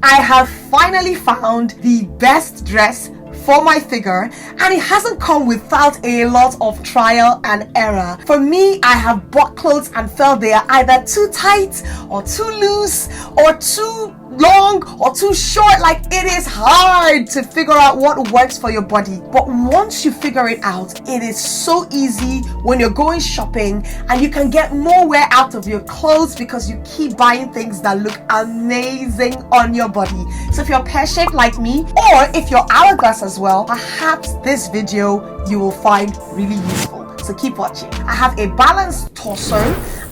I have finally found the best dress for my figure, and it hasn't come without a lot of trial and error. For me, I have bought clothes and felt they are either too tight or too loose or too long or too short. Like, it is hard to figure out what works for your body, but once you figure it out, it is so easy when you're going shopping, and you can get more wear out of your clothes because you keep buying things that look amazing on your body. So if you're pear-shaped like me, or if you're hourglass as well, perhaps this video you will find really useful. So keep watching. I have a balanced torso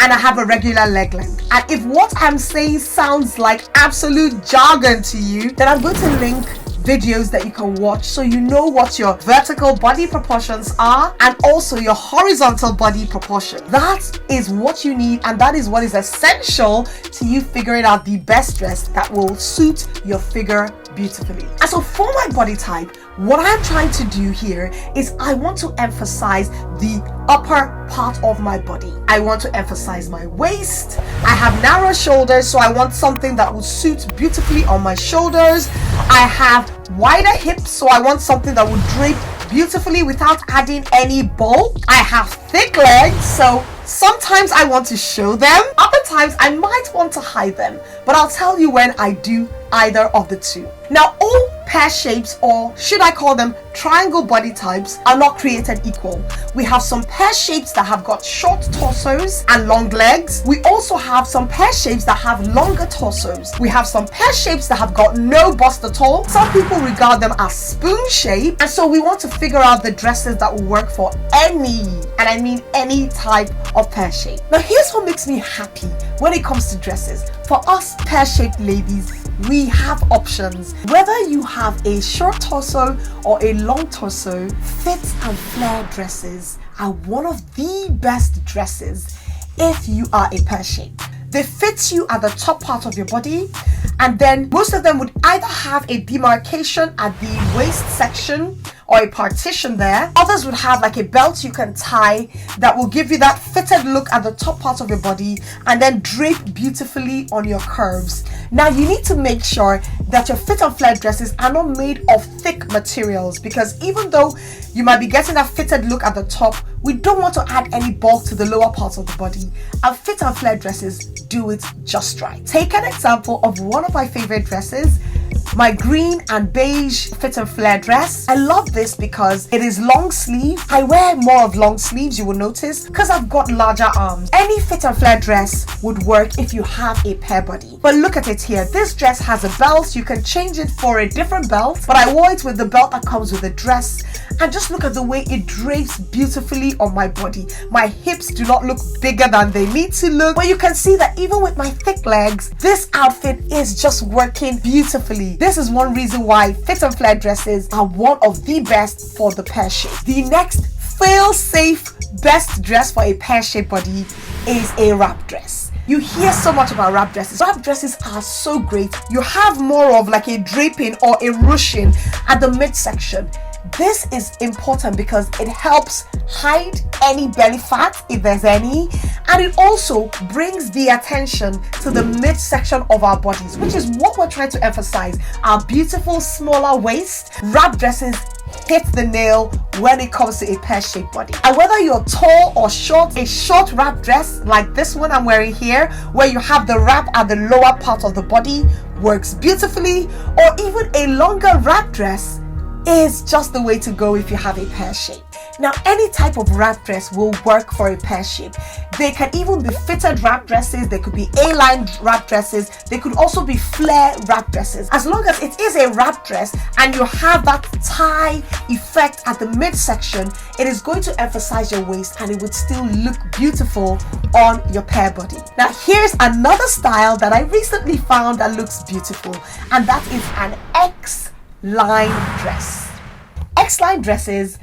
and I have a regular leg length. And if what I'm saying sounds like absolute jargon to you, then I'm going to link videos that you can watch so you know what your vertical body proportions are and also your horizontal body proportion. That is what you need, and that is what is essential to you figuring out the best dress that will suit your figure beautifully. And so for my body type, what I'm trying to do here is I want to emphasize the upper part of my body. I want to emphasize my waist. I have narrow shoulders, so I want something that will suit beautifully on my shoulders. I have wider hips, so I want something that will drape beautifully without adding any bulk. I have thick legs, so sometimes I want to show them. Other times I might want to hide them, but I'll tell you when I do either of the two. Now, all pear shapes, or should I call them triangle body types, are not created equal. We have some pear shapes that have got short torsos and long legs. We also have some pear shapes that have longer torsos. We have some pear shapes that have got no bust at all. Some people regard them as spoon shaped, and so we want to figure out the dresses that will work for any, and I mean any type of pear shape. Now, here's what makes me happy when it comes to dresses. For us pear-shaped ladies, we have options. Whether you have a short torso or a long torso, fit and flare dresses are one of the best dresses if you are a pear shape. They fit you at the top part of your body, and then most of them would either have a demarcation at the waist section or a partition there. Others would have like a belt you can tie that will give you that fitted look at the top part of your body and then drape beautifully on your curves. Now, you need to make sure that your fit and flare dresses are not made of thick materials, because even though you might be getting that fitted look at the top, we don't want to add any bulk to the lower parts of the body, and fit and flare dresses do it just right. Take an example of one of my favorite dresses, my green and beige fit and flare dress. I love this because it is long sleeve. I wear more of long sleeves, you will notice, because I've got larger arms. Any fit and flare dress would work if you have a pear body. But look at it here. This dress has a belt. You can change it for a different belt, but I wore it with the belt that comes with the dress. And just look at the way it drapes beautifully on my body. My hips do not look bigger than they need to look, but you can see that even with my thick legs, this outfit is just working beautifully. This is one reason why fit and flare dresses are one of the best for the pear shape. The next fail-safe best dress for a pear-shaped body is a wrap dress. You hear so much about wrap dresses. Wrap dresses are so great. You have more of like a draping or a ruching at the midsection. This is important because it helps hide any belly fat if there's any, and it also brings the attention to the midsection of our bodies, which is what we're trying to emphasize. Our beautiful smaller waist. Wrap dresses hit the nail when it comes to a pear-shaped body. And whether you're tall or short, a short wrap dress like this one I'm wearing here, where you have the wrap at the lower part of the body, works beautifully, or even a longer wrap dress is just the way to go if you have a pear shape. Now, any type of wrap dress will work for a pear shape. They can even be fitted wrap dresses, they could be A-line wrap dresses, they could also be flare wrap dresses. As long as it is a wrap dress and you have that tie effect at the midsection, it is going to emphasize your waist and it would still look beautiful on your pear body. Now, here's another style that I recently found that looks beautiful, and that is an X-line dress. X-line dresses,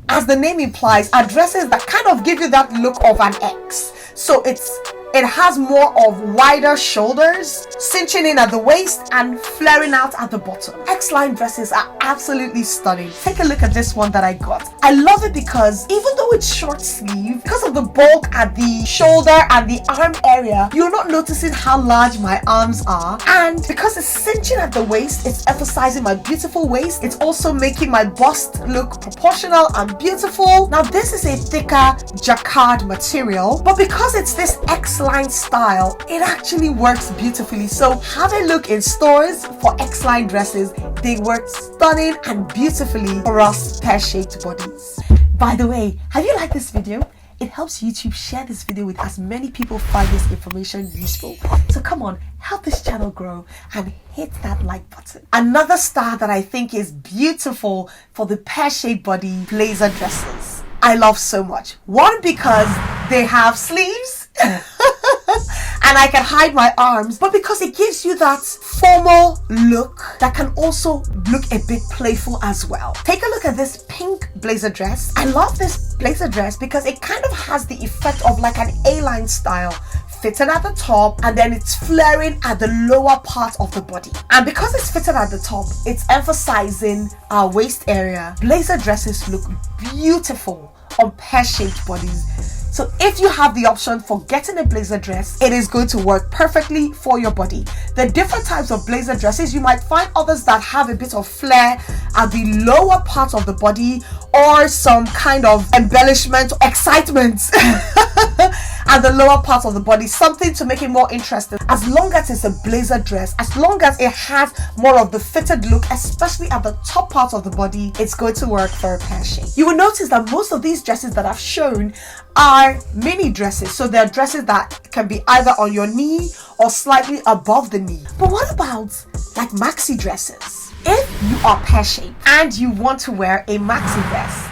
as the name implies, are dresses that kind of give you that look of an X. So it's It has more of wider shoulders, cinching in at the waist and flaring out at the bottom. XLine dresses are absolutely stunning. Take a look at this one that I got. I love it because even though it's short sleeve, because of the bulk at the shoulder and the arm area, you're not noticing how large my arms are. And because it's cinching at the waist, it's emphasizing my beautiful waist. It's also making my bust look proportional and beautiful. Now this is a thicker jacquard material, but because it's this X-line style, it actually works beautifully. So have a look in stores for X-line dresses. They work stunning and beautifully for us pear-shaped bodies. By the way, have you liked this video? It helps YouTube share this video with as many people find this information useful. So come on, help this channel grow and hit that like button. Another style that I think is beautiful for the pear-shaped body, blazer dresses. I love so much. One, because they have sleeves and I can hide my arms, but because it gives you that formal look that can also look a bit playful as well. Take a look at this pink blazer dress. I love this blazer dress because it kind of has the effect of like an A-line style, fitted at the top and then it's flaring at the lower part of the body. And because it's fitted at the top, it's emphasizing our waist area. Blazer dresses look beautiful on pear-shaped bodies. So if you have the option for getting a blazer dress, it is going to work perfectly for your body. The different types of blazer dresses, you might find others that have a bit of flare at the lower part of the body or some kind of embellishment, excitement at the lower part of the body, something to make it more interesting. As long as it's a blazer dress, as long as it has more of the fitted look, especially at the top part of the body, it's going to work for a pear shape. You will notice that most of these dresses that I've shown are mini dresses, so they're dresses that can be either on your knee or slightly above the knee. But what about like maxi dresses? If you are pear-shaped and you want to wear a maxi dress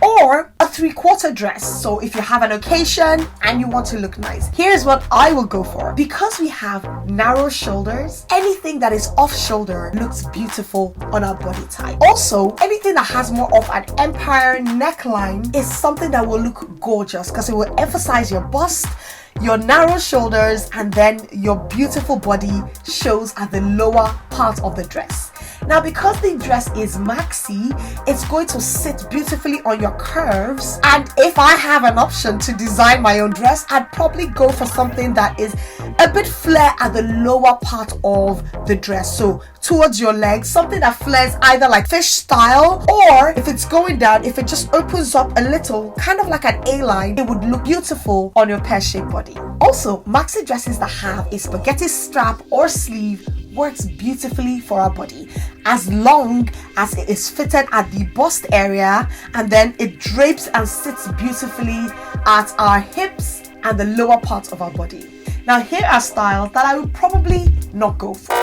or a 3/4 dress, so if you have an occasion and you want to look nice, here's what I will go for. Because we have narrow shoulders, anything that is off shoulder looks beautiful on our body type. Also, anything that has more of an empire neckline is something that will look gorgeous because it will emphasize your bust, your narrow shoulders, and then your beautiful body shows at the lower part of the dress. Now, because the dress is maxi, it's going to sit beautifully on your curves. And if I have an option to design my own dress, I'd probably go for something that is a bit flare at the lower part of the dress. So towards your legs, something that flares either like fish style, or if it's going down, if it just opens up a little, kind of like an A-line, it would look beautiful on your pear-shaped body. Also, maxi dresses that have a spaghetti strap or sleeve works beautifully for our body as long as it is fitted at the bust area and then it drapes and sits beautifully at our hips and the lower part of our body. Now, here are styles that I would probably not go for.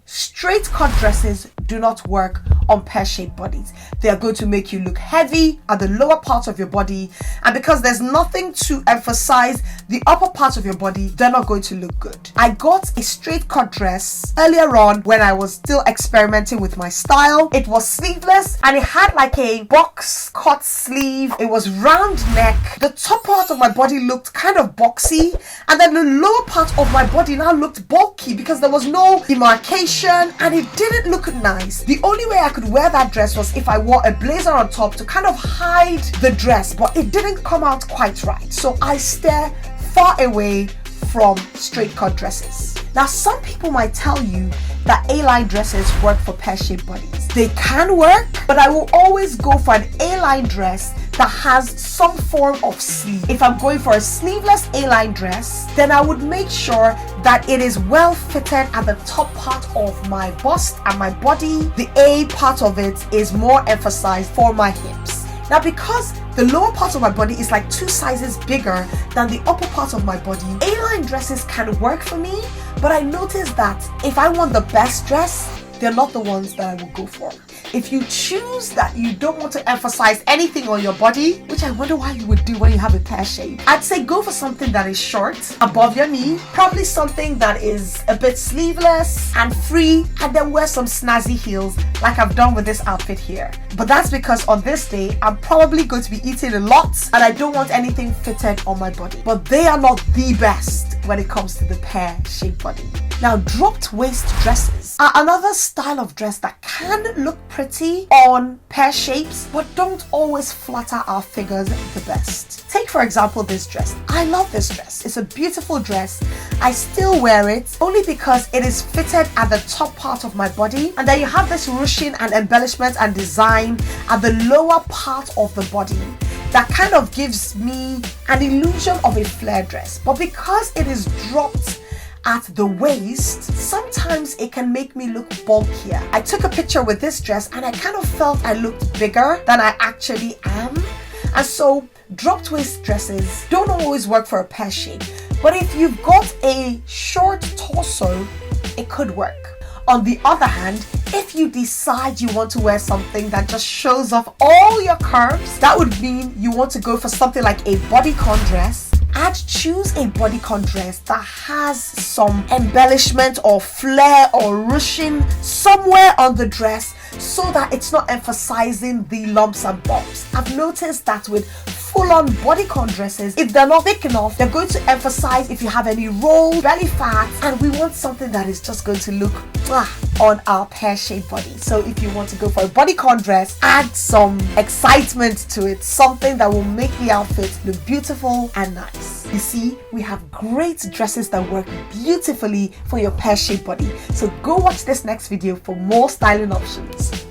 Straight cut dresses do not work on pear-shaped bodies. They are going to make you look heavy at the lower part of your body, and because there's nothing to emphasize the upper part of your body, they're not going to look good. I got a straight cut dress earlier on when I was still experimenting with my style. It was sleeveless and it had like a box cut sleeve. It was round neck. The top part of my body looked kind of boxy, and then the lower part of my body now looked bulky because there was no demarcation and it didn't look nice. The only way I could wear that dress was if I wore a blazer on top to kind of hide the dress, but it didn't come out quite right. So I steer far away from straight cut dresses. Now, some people might tell you that A-line dresses work for pear-shaped bodies. They can work, but I will always go for an A-line dress that has some form of sleeve. If I'm going for a sleeveless A-line dress, then I would make sure that it is well fitted at the top part of my bust and my body. The A part of it is more emphasized for my hips. Now, because the lower part of my body is like 2 sizes bigger than the upper part of my body, A-line dresses can work for me, but I noticed that if I want the best dress, they're not the ones that I will go for. If you choose that you don't want to emphasize anything on your body, which I wonder why you would do when you have a pear shape, I'd say go for something that is short, above your knee, probably something that is a bit sleeveless and free, and then wear some snazzy heels like I've done with this outfit here. But that's because on this day, I'm probably going to be eating a lot and I don't want anything fitted on my body. But they are not the best. when it comes to the pear-shaped body. Now, dropped waist dresses are another style of dress that can look pretty on pear shapes, but don't always flatter our figures the best. Take for example this dress. I love this dress. It's a beautiful dress. I still wear it only because it is fitted at the top part of my body, and then you have this ruching and embellishment and design at the lower part of the body that kind of gives me an illusion of a flare dress. But because it is dropped at the waist, sometimes it can make me look bulkier. I took a picture with this dress and I kind of felt I looked bigger than I actually am. And so dropped waist dresses don't always work for a pear shape, but if you've got a short torso, it could work. On the other hand, if you decide you want to wear something that just shows off all your curves, that would mean you want to go for something like a bodycon dress. I'd choose a bodycon dress that has some embellishment or flare or ruching somewhere on the dress so that it's not emphasizing the lumps and bumps. I've noticed that with full-on bodycon dresses, if they're not thick enough, they're going to emphasize if you have any roll, belly fat, and we want something that is just going to look on our pear-shaped body. So if you want to go for a bodycon dress, add some excitement to it, something that will make the outfit look beautiful and nice. You see, we have great dresses that work beautifully for your pear-shaped body. So go watch this next video for more styling options.